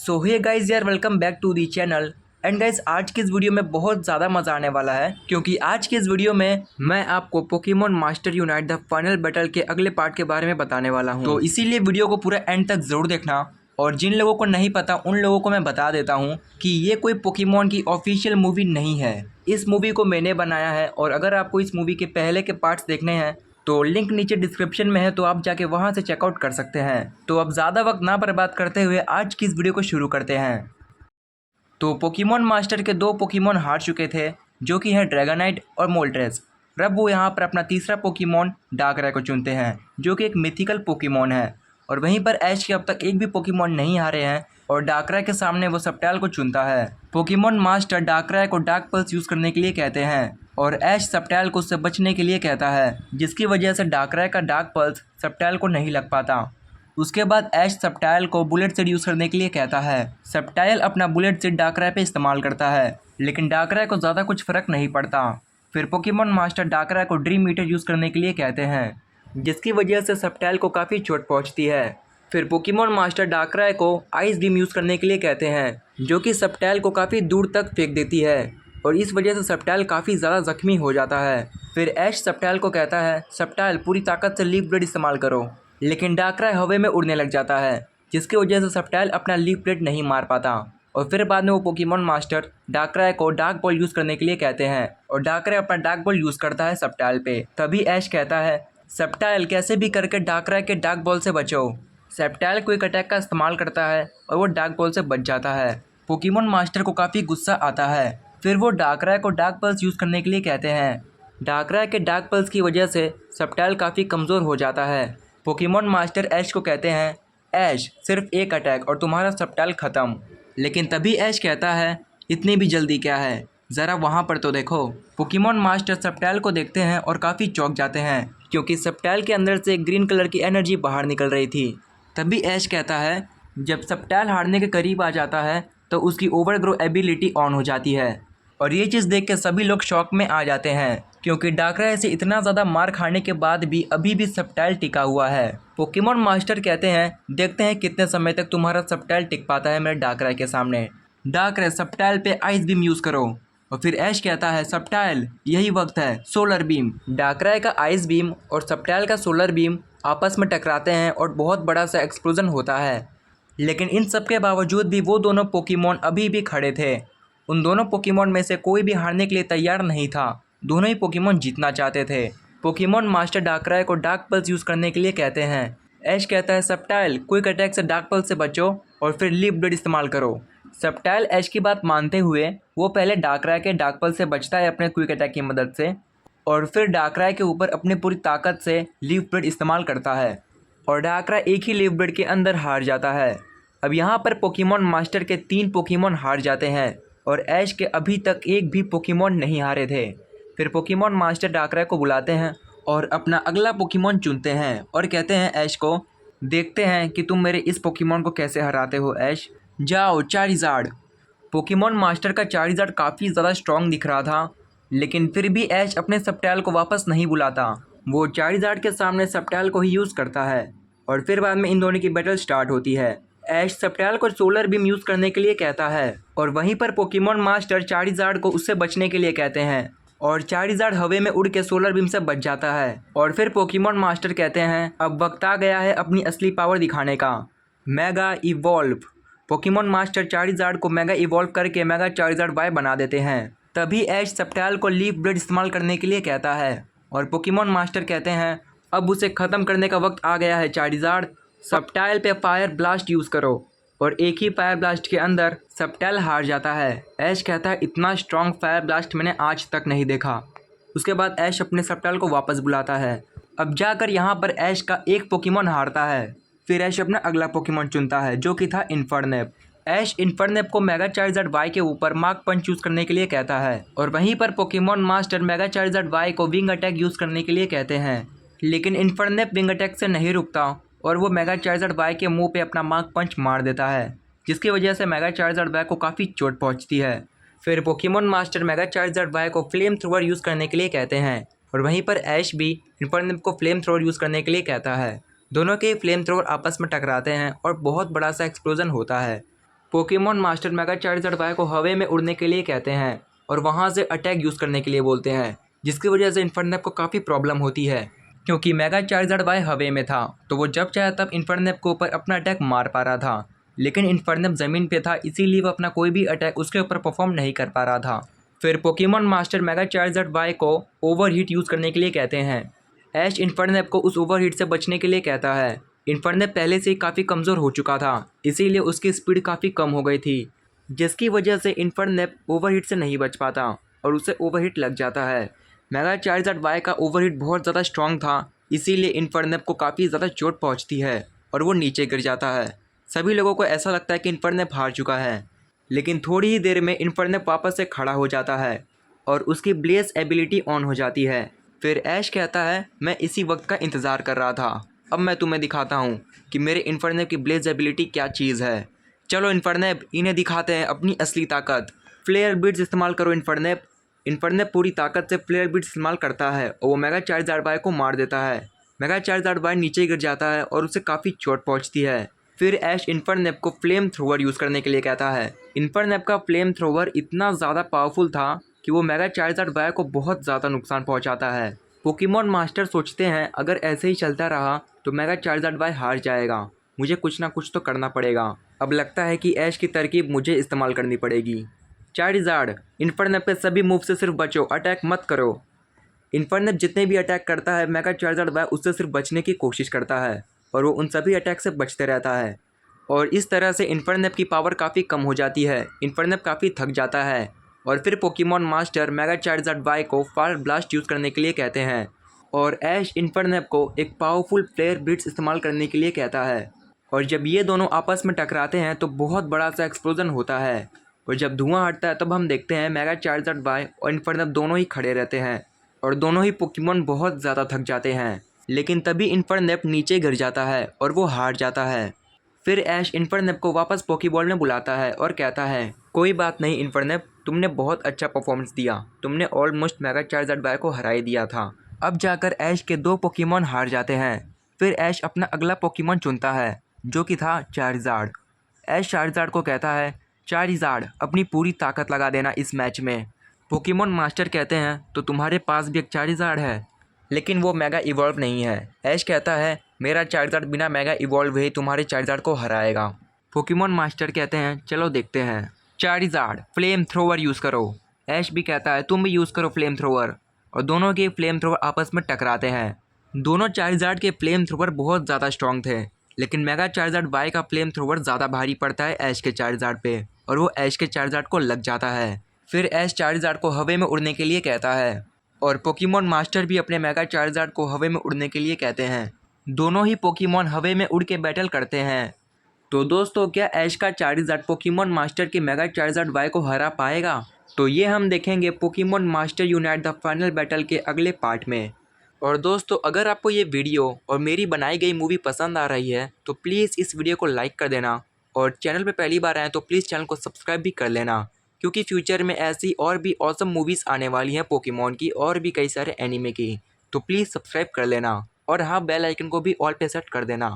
सो hey guys यार, welcome back to the channel. And guys आज की इस वीडियो में बहुत ज़्यादा मज़ा आने वाला है, क्योंकि आज की इस वीडियो में मैं आपको Pokemon master unite the final battle के अगले पार्ट के बारे में बताने वाला हूँ। तो इसीलिए वीडियो को पूरा एंड तक ज़रूर देखना। और जिन लोगों को नहीं पता उन लोगों को मैं बता देता हूँ कि ये कोई पोकेमॉन की ऑफिशियल मूवी नहीं है। इस मूवी को मैंने बनाया है, और अगर आपको इस मूवी के पहले के पार्ट्स देखने हैं तो लिंक नीचे डिस्क्रिप्शन में है, तो आप जाके वहां से चेकआउट कर सकते हैं। तो अब ज़्यादा वक्त ना बर्बाद करते हुए आज की इस वीडियो को शुरू करते हैं। तो पोकेमॉन मास्टर के दो पोकेमॉन हार चुके थे, जो कि हैं ड्रैगोनाइट और मोल्ट्रेस। अब वो यहाँ पर अपना तीसरा पोकेमॉन डार्कराय को चुनते हैं, जो कि एक मिथिकल पोकेमॉन है। और वहीं पर ऐश के अब तक एक भी पोकेमॉन नहीं हारे हैं, और डार्कराय के सामने वो सप्टाइल को चुनता है। पोकेमॉन मास्टर डार्कराय को डार्क पल्स यूज़ करने के लिए कहते हैं, और ऐश सप्टाइल को उससे बचने के लिए कहता है, जिसकी वजह से डार्कराय का डार्क पल्स सप्टाइल को नहीं लग पाता। उसके बाद ऐश सप्टाइल को बुलेट सीड यूज़ करने के लिए कहता है। सप्टाइल अपना बुलेट सीड डार्कराय पे इस्तेमाल करता है, लेकिन डार्कराय को ज़्यादा कुछ फ़र्क नहीं पड़ता। फिर पोकेमॉन मास्टर डार्कराय को ड्रीम ईटर यूज़ करने के लिए कहते हैं, जिसकी वजह से सप्टाइल को काफ़ी चोट पहुंचती है। फिर पोकेमॉन मास्टर डार्कराय को आइस बीम यूज़ करने के लिए कहते हैं, जो कि सप्टाइल को काफ़ी दूर तक फेंक देती है, और इस वजह से सप्टाइल काफ़ी ज़्यादा ज़ख्मी हो जाता है। फिर ऐश सप्टाइल को कहता है, सप्टाइल पूरी ताकत से लीफ ब्लेड इस्तेमाल करो, लेकिन डार्कराय हवा में उड़ने लग जाता है, जिसकी वजह से सप्टाइल अपना लीफ ब्लेड नहीं मार पाता। और फिर बाद में वो पोकेमॉन मास्टर डार्कराय को डार्क बॉल यूज़ करने के लिए कहते हैं, और डार्कराय अपना डार्क बॉल यूज़ करता है सप्टाइल पे। तभी ऐश कहता है, सप्टाइल कैसे भी करके डार्कराय के डार्क बॉल से बचो। सप्टाइल क्विक अटैक का इस्तेमाल करता है, और वो डार्क बॉल से बच जाता है। पोकेमॉन मास्टर को काफ़ी गुस्सा आता है। फिर वो डार्कराय को डार्क पल्स यूज़ करने के लिए कहते हैं। डार्कराय के डार्क पल्स की वजह से सप्टाइल काफ़ी कमज़ोर हो जाता है। पोकेमॉन मास्टर ऐश को कहते हैं, ऐश सिर्फ एक अटैक और तुम्हारा सप्टाइल ख़त्म। लेकिन तभी ऐश कहता है, इतनी भी जल्दी क्या है, ज़रा वहाँ पर तो देखो। पोकेमॉन मास्टर सप्टाइल को देखते हैं और काफ़ी चौंक जाते हैं, क्योंकि सप्टाइल के अंदर से एक ग्रीन कलर की एनर्जी बाहर निकल रही थी। तभी ऐश कहता है, जब सप्टाइल हारने के करीब आ जाता है तो उसकी ओवरग्रो एबिलिटी ऑन हो जाती है। और ये चीज़ देख के सभी लोग शॉक में आ जाते हैं, क्योंकि डार्कराय से इतना ज़्यादा मार खाने के बाद भी अभी भी सप्टाइल टिका हुआ है। पोकेमॉन मास्टर कहते हैं, देखते हैं कितने समय तक तुम्हारा सप्टाइल टिक पाता है मेरे डार्कराय के सामने। डार्कराय सप्टाइल पे आइस बीम यूज़ करो। और फिर ऐश कहता है, सप्टाइल यही वक्त है, सोलर बीम। डार्कराय का आइस बीम और सप्टाइल का सोलर बीम आपस में टकराते हैं और बहुत बड़ा सा एक्सप्लोजन होता है। लेकिन इन सब के बावजूद भी वो दोनों पोकेमॉन अभी भी खड़े थे। उन दोनों पोकेमॉन में से कोई भी हारने के लिए तैयार नहीं था, दोनों ही पोकेमॉन जीतना चाहते थे। पोकेमॉन मास्टर डार्कराय को डार्क पल्स यूज़ करने के लिए कहते हैं। ऐश कहता है, सप्टाइल क्विक अटैक से डार्क पल्स से बचो और फिर लीफ ब्लेड इस्तेमाल करो। सप्टाइल ऐश की बात मानते हुए वो पहले डार्कराय के डार्क पल्स से बचता है अपने क्विक अटैक की मदद से, और फिर डार्कराय के ऊपर अपनी पूरी ताकत से लीफ ब्लेड इस्तेमाल करता है, और डार्कराय एक ही लीफ ब्लेड के अंदर हार जाता है। अब यहाँ पर पोकेमॉन मास्टर के 3 पोकेमॉन हार जाते हैं, और ऐश के अभी तक एक भी पोकेमॉन नहीं हारे थे। फिर पोकेमॉन मास्टर डार्कराय को बुलाते हैं और अपना अगला पोकेमॉन चुनते हैं, और कहते हैं ऐश को, देखते हैं कि तुम मेरे इस पोकेमॉन को कैसे हराते हो ऐश। जाओ चारिज़ार्ड। पोकेमॉन मास्टर का चारिज़ार्ड काफ़ी ज़्यादा स्ट्रॉन्ग दिख रहा था, लेकिन फिर भी ऐश अपने सप्टाइल को वापस नहीं बुलाता। वो चारिज़ार्ड के सामने सप्टाइल को ही यूज़ करता है, और फिर बाद में इन दोनों की बैटल स्टार्ट होती है। ऐश सप्टाइल को सोलर बीम यूज़ करने के लिए कहता है, और वहीं पर पोकेमॉन मास्टर चारिज़ार्ड को उससे बचने के लिए कहते हैं, और चारिज़ार्ड हवा में उड़ के सोलर बीम से बच जाता है। और फिर पोकेमॉन मास्टर कहते हैं, अब वक्त आ गया है अपनी असली पावर दिखाने का, mega evolve. Pokemon master Charizard को मेगा इवॉल्व करके मेगा चारिज़ार्ड वाई बना देते हैं। तभी ऐश सप्टाइल को लीफ ब्लेड इस्तेमाल करने के लिए कहता है, और पोकेमॉन मास्टर कहते हैं, अब उसे ख़त्म करने का वक्त आ गया है चारिज़ार्ड। सप्टाइल पे फायर ब्लास्ट यूज़ करो, और एक ही फायर ब्लास्ट के अंदर सप्टाइल हार जाता है। ऐश कहता है, इतना स्ट्रॉन्ग फायर ब्लास्ट मैंने आज तक नहीं देखा। उसके बाद ऐश अपने सप्टाइल को वापस बुलाता है। अब जाकर यहाँ पर ऐश का एक पोकेमॉन हारता है। फिर ऐश अपना अगला पोकेमॉन चुनता है, जो कि था इन्फर्नेप। ऐश इन्फर्नेप को मेगा चारिज़ार्ड वाई के ऊपर मार्क पंच यूज़ करने के लिए कहता है, और वहीं पर Pokemon master mega Charizard Y को विंग अटैक यूज़ करने के लिए कहते हैं। लेकिन इन्फर्नेप विंग अटैक से नहीं रुकता, और वो मेगा चारिज़ार्ड वाई के मुंह पे अपना मार्क पंच मार देता है, जिसकी वजह से मेगा चारिज़ार्ड वाई को काफ़ी चोट पहुंचती है। फिर Pokemon master mega Charizard Y को फ्लेम थ्रोवर यूज़ करने के लिए कहते हैं, और वहीं पर ऐश भी इन्फर्नेप को फ्लेम थ्रोवर यूज़ करने के लिए कहता है। दोनों के फ्लेम थ्रोवर आपस में टकराते हैं और बहुत बड़ा सा एक्सप्लोजन होता है। Pokemon master mega Charizard Y को हवा में उड़ने के लिए कहते हैं और वहाँ से अटैक यूज़ करने के लिए बोलते हैं, जिसकी वजह से इन्फर्नेप को काफ़ी प्रॉब्लम होती है क्योंकि मेगा चार्जर वाई हवे में था तो वो जब चाहे तब इन्फर्नेप के ऊपर अपना अटैक मार पा रहा था, लेकिन इन्फर्नेप ज़मीन पे था इसीलिए वो अपना कोई भी अटैक उसके ऊपर परफॉर्म नहीं कर पा रहा था। फिर Pokemon master mega Charizard Y को ओवरहीट यूज़ करने के लिए कहते हैं। ऐश इन्फर्नेप को उस ओवरहीट से बचने के लिए कहता है। इन्फर्नेप पहले से ही काफ़ी कमज़ोर हो चुका था, इसीलिए उसकी स्पीड काफ़ी कम हो गई थी, जिसकी वजह से इन्फर्नेप ओवरहीट से नहीं बच पाता और उसे ओवरहीट लग जाता है। मेगा चार्जर वाई का ओवरहीट बहुत ज़्यादा स्ट्रॉन्ग था, इसीलिए इन्फर्नेप को काफ़ी ज़्यादा चोट पहुंचती है और वो नीचे गिर जाता है। सभी लोगों को ऐसा लगता है कि इन्फर्नेप हार चुका है, लेकिन थोड़ी ही देर में इन्फर्नेप वापस से खड़ा हो जाता है और उसकी ब्लेज एबिलिटी ऑन हो जाती है। फिर ऐश कहता है, मैं इसी वक्त का इंतज़ार कर रहा था, अब मैं तुम्हें दिखाता हूँ कि मेरे इन्फर्नेप की ब्लेज एबिलिटी क्या चीज़ है। चलो इन्फर्नेप, इन्हें दिखाते हैं अपनी असली ताकत। फ्लेयर बीट्स इस्तेमाल करो इन्फर्नेप। इन्फर्नेप पूरी ताकत से फ्लेयर बीट्स इस्तेमाल करता है और वो मेगा चार्जर वाई को मार देता है। मेगा चार्जर वाई नीचे गिर जाता है और उसे काफ़ी चोट पहुँचती है। फिर ऐश इन्फर्नेप को फ्लेम थ्रोवर यूज़ करने के लिए कहता है। इन्फर्नेप का फ्लेम थ्रोवर इतना ज़्यादा पावरफुल था कि वो मेगा चार्जर वाई को बहुत ज़्यादा नुकसान पहुंचाता है। पोकेमॉन मास्टर सोचते हैं अगर ऐसे ही चलता रहा तो मेगा चार्जर वाई हार जाएगा, मुझे कुछ ना कुछ तो करना पड़ेगा। अब लगता है कि ऐश की तरकीब मुझे इस्तेमाल करनी पड़ेगी। चार्जर, इन्फर्नेप के सभी मूव से सिर्फ बचो, अटैक मत करो। इन्फर्नेप जितने भी अटैक करता है मेगा चार्जर वाई उससे सिर्फ बचने की कोशिश करता है और वो उन सभी अटैक से बचते रहता है और इस तरह से इन्फर्नेप की पावर काफ़ी कम हो जाती है। इन्फर्नेप काफ़ी थक जाता है और फिर Pokemon master mega Charizard Y को फायर ब्लास्ट यूज़ करने के लिए कहते हैं और ऐश इन्फर्नेप को एक पावरफुल फ्लेयर ब्लिट्स इस्तेमाल करने के लिए कहता है। और जब ये दोनों आपस में टकराते हैं तो बहुत बड़ा सा एक्सप्लोजन होता है और जब धुआं हटता है तब हम देखते हैं मेगा चार्जर वाई और इन्फर्नेप दोनों ही खड़े रहते हैं और दोनों ही पोकेमॉन बहुत ज़्यादा थक जाते हैं, लेकिन तभी इन्फर्नेप नीचे गिर जाता है और वो हार जाता है। फिर ऐश इन्फर्नेप को वापस पोकेबॉल में बुलाता है और कहता है, कोई बात नहीं इन्फर्नेप, तुमने बहुत अच्छा परफॉर्मेंस दिया, तुमने ऑलमोस्ट मेगा चार्जर वाई को हरा ही दिया था। अब जाकर ऐश के 2 पोकेमॉन हार जाते हैं। फिर ऐश अपना अगला पोकेमॉन चुनता है जो कि था चार्जार्ड। ऐश चार्जार्ड को कहता है, चार्जार्ड अपनी पूरी ताकत लगा देना इस मैच में। पोकेमॉन मास्टर कहते हैं, तो तुम्हारे पास भी एक चार्जार्ड है, लेकिन वो मेगा इवॉल्व नहीं है। ऐश कहता है, मेरा चार्जार्ड बिना मेगा इवॉल्व हुए तुम्हारे चार्जार्ड को हराएगा। पोकेमॉन मास्टर कहते हैं, चलो देखते हैं। चार्जार्ड फ्लेम थ्रोवर यूज़ करो। ऐश भी कहता है, तुम भी यूज़ करो फ्लेम थ्रोवर और दोनों के फ्लेम थ्रोवर आपस में टकराते हैं। दोनों चार्जार्ड के फ्लेम थ्रोवर बहुत ज़्यादा स्ट्रॉन्ग थे, लेकिन मेगा चार्जार्ड वाई का फ्लेम थ्रोवर ज़्यादा भारी पड़ता है ऐश के चार्जार्ड पे और वो ऐश के चार्जार्ड को लग जाता है। फिर ऐश चार्जार्ड को हवा में उड़ने के लिए कहता है और पोकेमॉन मास्टर भी अपने मेगा चार्जार्ड को हवा में उड़ने के लिए कहते हैं। दोनों ही पोकेमॉन हवा में उड़ के बैटल करते हैं। तो दोस्तों, क्या ऐश का चार्जार्ड पोकेमॉन मास्टर के मेगा चार्जार्ड वाई को हरा पाएगा? तो ये हम देखेंगे Pokemon master unite the final battle के अगले पार्ट में। और दोस्तों, अगर आपको ये वीडियो और मेरी बनाई गई मूवी पसंद आ रही है तो प्लीज़ इस वीडियो को लाइक कर देना और चैनल पे पहली बार आए तो प्लीज़ चैनल को सब्सक्राइब भी कर लेना, क्योंकि फ्यूचर में ऐसी और भी ऑसम मूवीज़ आने वाली हैं पोकेमॉन की और भी कई सारे एनीमे की। तो प्लीज़ सब्सक्राइब कर लेना और हाँ, बेल आइकन को भी ऑल पे सेट कर देना